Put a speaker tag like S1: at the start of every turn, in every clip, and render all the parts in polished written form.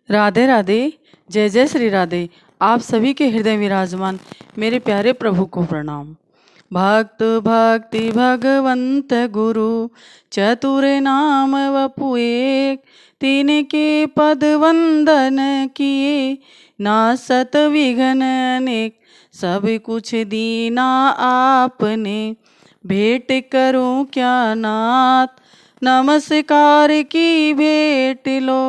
S1: राधे राधे। जय जय श्री राधे। आप सभी के हृदय विराजमान मेरे प्यारे प्रभु को प्रणाम। भक्त भक्ति भगवंत गुरु चतुर नाम वपु एक, तीन के पद वंदन किए ना सत विघ्न अनेक। सब कुछ दीना आपने भेंट करूं क्या नाथ। नमस्कार की भेंट लो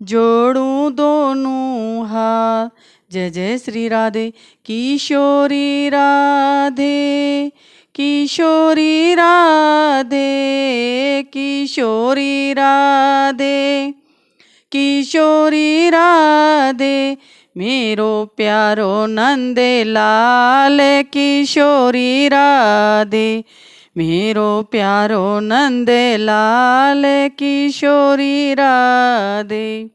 S1: जोड़ूं दोनों हाथ। जय जय श्री राधे। किशोरी राधे किशोरी राधे किशोरी राधे किशोरी राधे मेरो प्यारो नंद लाल। किशोरी राधे मेरो प्यारो नंद लाल। किशोरी राधे।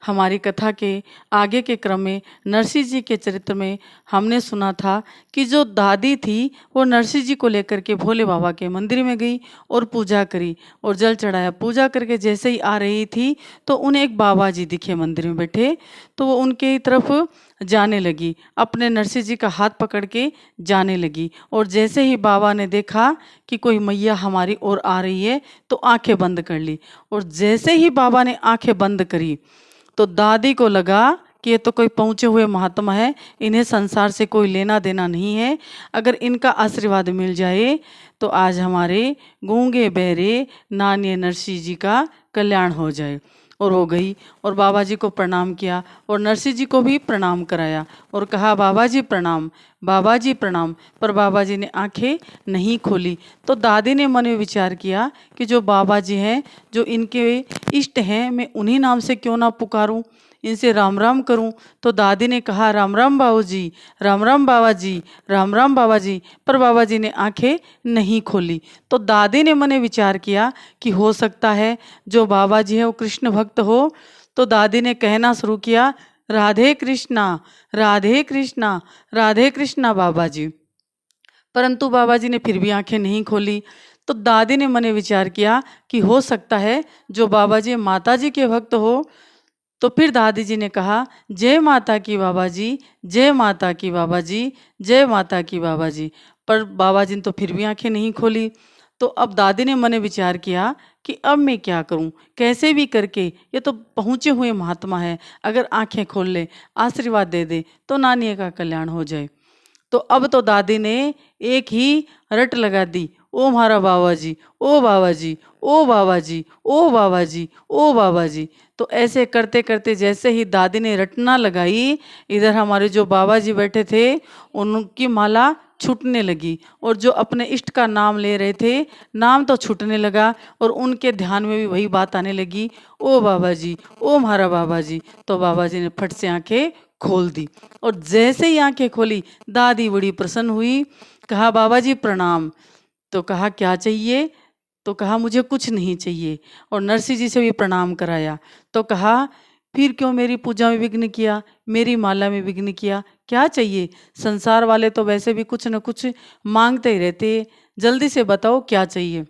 S1: हमारी कथा के आगे के क्रम में नरसिंह जी के चरित्र में हमने सुना था कि जो दादी थी वो नरसिंह जी को लेकर के भोले बाबा के मंदिर में गई और पूजा करी और जल चढ़ाया। पूजा करके जैसे ही आ रही थी तो उन्हें एक बाबा जी दिखे मंदिर में बैठे, तो वो उनके तरफ जाने लगी, अपने नरसिंह जी का हाथ पकड़ के जाने लगी। और जैसे ही बाबा ने देखा कि कोई मैया हमारी ओर आ रही है तो आंखें बंद कर ली। और जैसे ही बाबा ने आंखें बंद करी तो दादी को लगा कि ये तो कोई पहुँचे हुए महात्मा है, इन्हें संसार से कोई लेना देना नहीं है। अगर इनका आशीर्वाद मिल जाए तो आज हमारे गूंगे बहरे नान्य नरसिंह जी का कल्याण हो जाए। और हो गई और बाबा जी को प्रणाम किया और नरसिंह जी को भी प्रणाम कराया और कहा बाबा जी प्रणाम, बाबा जी प्रणाम। पर बाबा जी ने आंखें नहीं खोली। तो दादी ने मन में विचार किया कि जो बाबा जी हैं, जो इनके इष्ट हैं, मैं उन्हीं नाम से क्यों ना पुकारूं, इनसे राम राम करूं। तो दादी ने कहा राम राम बाबू जी, राम राम बाबा जी, राम राम बाबा जी। पर बाबा जी ने आंखें नहीं खोली। तो दादी ने मन में विचार किया कि हो सकता है जो बाबा जी है वो कृष्ण भक्त हो। तो दादी ने कहना शुरू किया राधे कृष्णा, राधे कृष्णा, राधे कृष्णा बाबा जी। परंतु बाबा जी ने फिर भी आंखें नहीं खोली। तो दादी ने मन में विचार किया कि हो सकता है जो बाबा जी माता जी के भक्त हो। तो फिर दादी जी ने कहा जय माता की बाबा जी, जय माता की बाबा जी, जय माता की बाबा जी। पर बाबा जी ने तो फिर भी आंखें नहीं खोली। तो अब दादी ने मन में विचार किया कि अब मैं क्या करूं, कैसे भी करके ये तो पहुँचे हुए महात्मा है, अगर आंखें खोल ले, आशीर्वाद दे दे तो नानी का कल्याण हो जाए। तो अब तो दादी ने एक ही रट लगा दी, ओ हमारा बाबा जी, ओ बाबा जी, ओ बाबा जी, ओ बाबा जी, ओ बाबा जी। तो ऐसे करते करते जैसे ही दादी ने रटना लगाई, इधर हमारे जो बाबा जी बैठे थे उनकी माला छूटने लगी और जो अपने इष्ट का नाम ले रहे थे नाम तो छूटने लगा और उनके ध्यान में भी वही बात आने लगी, ओ बाबा जी, ओ हमारा बाबा जी। तो बाबा जी ने फट से आंखें खोल दी और जैसे ही आंखें खोली दादी बड़ी प्रसन्न हुई। कहा बाबा जी प्रणाम। तो कहा क्या चाहिए। तो कहा मुझे कुछ नहीं चाहिए। और नरसिंह जी से भी प्रणाम कराया। तो कहा फिर क्यों मेरी पूजा में विघ्न किया, मेरी माला में विघ्न किया, क्या चाहिए। संसार वाले तो वैसे भी कुछ न कुछ मांगते ही रहते, जल्दी से बताओ क्या चाहिए।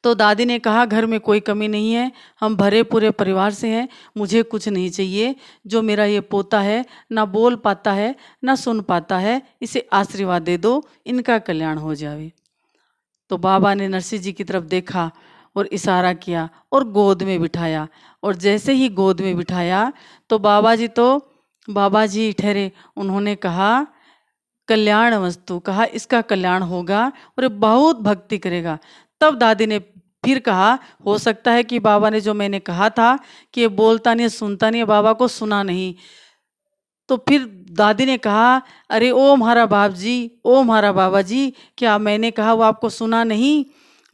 S1: तो दादी ने कहा घर में कोई कमी नहीं है, हम भरे पूरे परिवार से हैं, मुझे कुछ नहीं चाहिए। जो मेरा ये पोता है ना बोल पाता है ना सुन पाता है, इसे आशीर्वाद दे दो, इनका कल्याण हो जावे। तो बाबा ने नरसिंह जी की तरफ देखा और इशारा किया और गोद में बिठाया। और जैसे ही गोद में बिठाया तो बाबा जी ठहरे। उन्होंने कहा कल्याण वस्तु, कहा इसका कल्याण होगा और ये बहुत भक्ति करेगा। तब दादी ने फिर कहा हो सकता है कि बाबा ने जो मैंने कहा था कि ये बोलता नहीं सुनता नहीं, बाबा को सुना नहीं। तो फिर दादी ने कहा अरे ओ हमारा बाप जी, ओ हमारा बाबा जी, क्या मैंने कहा वो आपको सुना नहीं।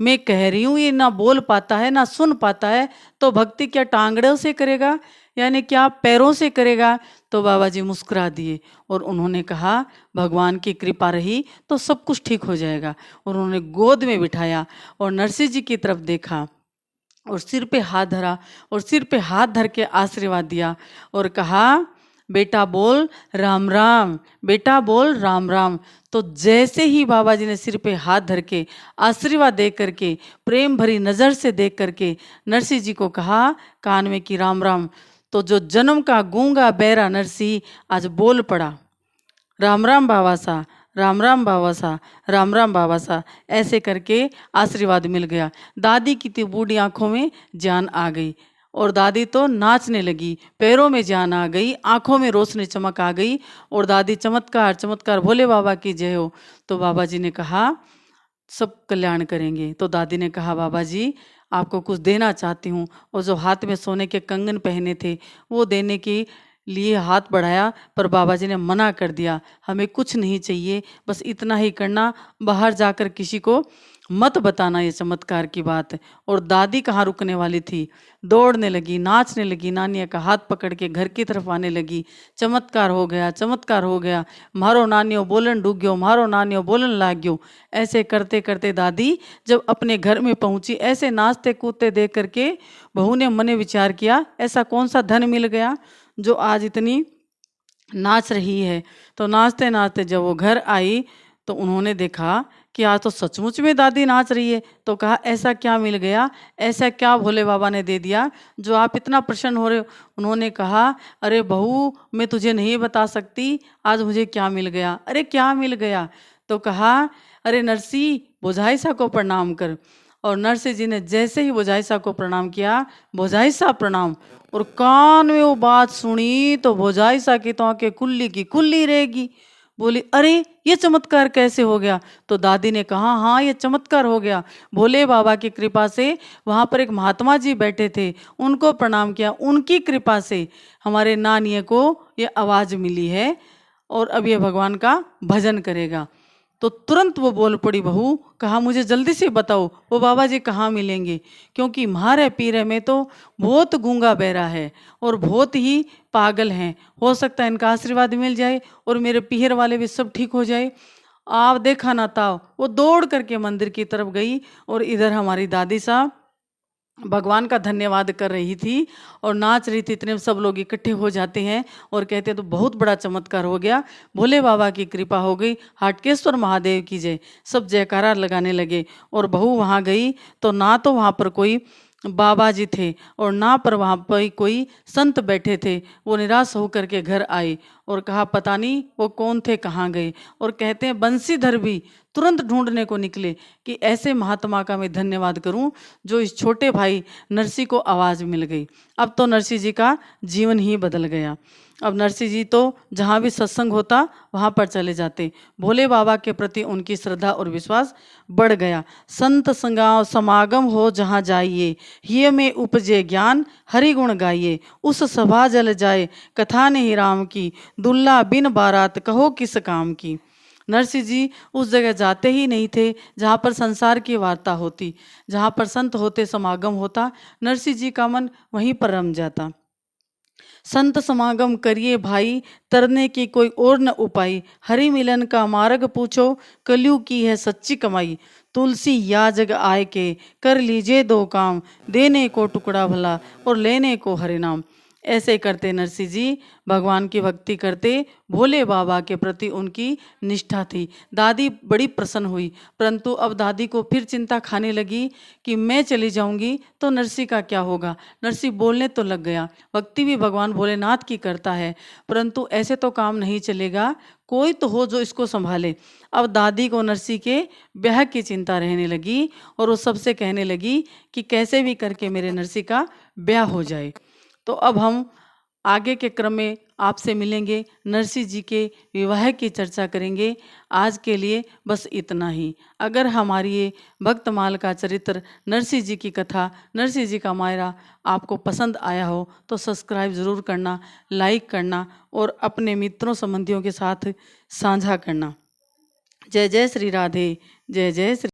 S1: मैं कह रही हूँ ये ना बोल पाता है ना सुन पाता है, तो भक्ति क्या टांगड़ों से करेगा, यानी क्या पैरों से करेगा। तो बाबा जी मुस्कुरा दिए और उन्होंने कहा भगवान की कृपा रही तो सब कुछ ठीक हो जाएगा। और उन्होंने गोद में बिठाया और नरसिंह जी की तरफ देखा और सिर पे हाथ धरा और सिर पे हाथ धर के आशीर्वाद दिया और कहा बेटा बोल राम राम, बेटा बोल राम राम। तो जैसे ही बाबा जी ने सिर पे हाथ धर के आशीर्वाद दे करके प्रेम भरी नज़र से देख करके नरसिंह जी को कहा कान में कि राम राम, तो जो जन्म का गूंगा बहरा नरसिंह आज बोल पड़ा, राम राम बाबा सा, राम राम बाबा सा, राम राम बाबा सा। ऐसे करके आशीर्वाद मिल गया। दादी की तो बूढ़ी आंखों में जान आ गई और दादी तो नाचने लगी, पैरों में जान आ गई, आंखों में रोशनी चमक आ गई और दादी चमत्कार चमत्कार भोले बाबा की जय हो। तो बाबा जी ने कहा सब कल्याण करेंगे। तो दादी ने कहा बाबा जी आपको कुछ देना चाहती हूँ। और जो हाथ में सोने के कंगन पहने थे वो देने के लिए हाथ बढ़ाया, पर बाबा जी ने मना कर दिया, हमें कुछ नहीं चाहिए, बस इतना ही करना, बाहर जाकर किसी को मत बताना ये चमत्कार की बात। और दादी कहाँ रुकने वाली थी, दौड़ने लगी, नाचने लगी, नानिया का हाथ पकड़ के घर की तरफ आने लगी। चमत्कार हो गया, चमत्कार हो गया, मारो नानियो बोलन डूग्यो, मारो नानियो बोलन लाग्यो। ऐसे करते करते दादी जब अपने घर में पहुंची, ऐसे नाचते कूदते देख करके बहू ने मने विचार किया ऐसा कौन सा धन मिल गया जो आज इतनी नाच रही है। तो नाचते नाचते जब वो घर आई तो उन्होंने देखा कि आज तो सचमुच में दादी नाच रही है। तो कहा ऐसा क्या मिल गया, ऐसा क्या भोले बाबा ने दे दिया जो आप इतना प्रसन्न हो रहे हो। उन्होंने कहा अरे बहू मैं तुझे नहीं बता सकती आज मुझे क्या मिल गया। अरे क्या मिल गया। तो कहा अरे नरसी बोझाई सा को प्रणाम कर। और नरसिंह जी ने जैसे ही बोझाई साहब को प्रणाम किया, बोझाई साहब प्रणाम, और कान में वो बात सुनी तो बोझाई साहब की तो आंखें कुल्ली की कुल्ली रहेगी। बोली अरे ये चमत्कार कैसे हो गया। तो दादी ने कहा हाँ ये चमत्कार हो गया, भोले बाबा की कृपा से वहाँ पर एक महात्मा जी बैठे थे, उनको प्रणाम किया, उनकी कृपा से हमारे नानिये को ये आवाज़ मिली है और अब ये भगवान का भजन करेगा। तो तुरंत वो बोल पड़ी बहू, कहा मुझे जल्दी से बताओ वो बाबा जी कहाँ मिलेंगे, क्योंकि म्हारे पीरे में तो बहुत गूंगा बहरा है और बहुत ही पागल हैं, हो सकता है इनका आशीर्वाद मिल जाए और मेरे पीहर वाले भी सब ठीक हो जाए। आप देखा ना था वो दौड़ करके मंदिर की तरफ गई और इधर हमारी दादी साहब भगवान का धन्यवाद कर रही थी और नाच रही थी। इतने सब लोग इकट्ठे हो जाते हैं और कहते हैं तो बहुत बड़ा चमत्कार हो गया, भोले बाबा की कृपा हो गई, हाटकेश्वर महादेव की जय। सब जयकारा लगाने लगे और बहू वहाँ गई तो ना तो वहाँ पर कोई बाबा जी थे और ना पर वहाँ पर कोई संत बैठे थे। वो निराश होकर के घर आए और कहा पता नहीं वो कौन थे, कहाँ गए। और कहते हैं बंसीधर भी तुरंत ढूंढने को निकले कि ऐसे महात्मा का मैं धन्यवाद करूं जो इस छोटे भाई नरसिंह को आवाज़ मिल गई। अब तो नरसिंह जी का जीवन ही बदल गया। अब नरसिंह जी तो जहाँ भी सत्संग होता वहाँ पर चले जाते। भोले बाबा के प्रति उनकी श्रद्धा और विश्वास बढ़ गया। संत संगाव समागम हो जहाँ जाइए, ये में उपजे ज्ञान हरि गुण गाइए। उस सभा जल जाए कथा नहीं राम की, दुल्ला बिन बारात कहो किस काम की। नरसिंह जी उस जगह जाते ही नहीं थे जहाँ पर संसार की वार्ता होती, जहाँ पर संत होते समागम होता, नरसिंह जी का मन वहीं पर रम जाता। संत समागम करिए भाई, तरने की कोई और न उपाय। हरि मिलन का मार्ग पूछो, कलयुग की है सच्ची कमाई। तुलसी या जग आए के कर लीजिए दो काम, देने को टुकड़ा भला और लेने को हरि नाम। ऐसे करते नरसिंह जी भगवान की भक्ति करते, भोले बाबा के प्रति उनकी निष्ठा थी। दादी बड़ी प्रसन्न हुई, परंतु अब दादी को फिर चिंता खाने लगी कि मैं चली जाऊंगी तो नरसिंह का क्या होगा। नरसिंह बोलने तो लग गया, भक्ति भी भगवान भोलेनाथ की करता है, परंतु ऐसे तो काम नहीं चलेगा, कोई तो हो जो इसको संभाले। अब दादी को नरसिंह के ब्याह की चिंता रहने लगी और वो सबसे कहने लगी कि कैसे भी करके मेरे नरसिंह का ब्याह हो जाए। तो अब हम आगे के क्रम में आपसे मिलेंगे, नरसिंह जी के विवाह की चर्चा करेंगे। आज के लिए बस इतना ही। अगर हमारी ये भक्तमाल का चरित्र, नरसिंह जी की कथा, नरसिंह जी का मायरा आपको पसंद आया हो तो सब्सक्राइब ज़रूर करना, लाइक करना और अपने मित्रों संबंधियों के साथ साझा करना। जय जय श्री राधे, जय जय श्री